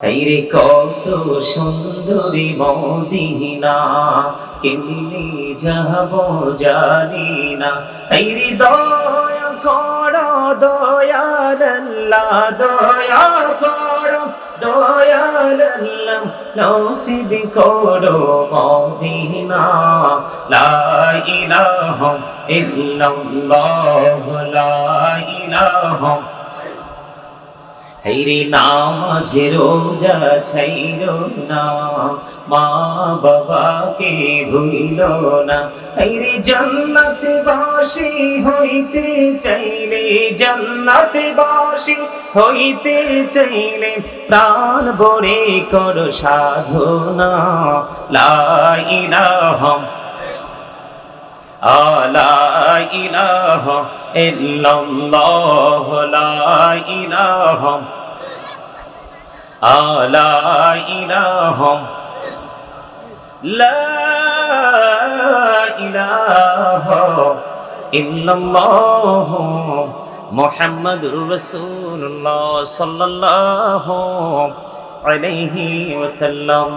হায়রে কত সুন্দরী মদিনা, কেমনে যাব জানি না। হায়রে দয়া করো দয়াল আল্লাহ, দয়া করো দয়াল আল্লাহ, নসিব করো মদিনা। লা ইলাহা ইল্লাল্লাহ, লা ইলাহা। হায়রে নামাজে রোজা ছাইরো না, মা বাবাকে ভুইলো না। হায়রে জান্নাতে বাসী হইতে চাইলে, জান্নাতে বাসী হইতে চাইলে প্রাণ ভরে করো সাধনা। লা ইলাহা লা ইলাহা ইল্লাল্লাহ, লা ইলাহা লা ইলাহা, লা ইলাহা ইল্লাল্লাহ মুহাম্মাদুর রাসূলুল্লাহ সাল্লাল্লাহু আলাইহি ওয়াসাল্লাম।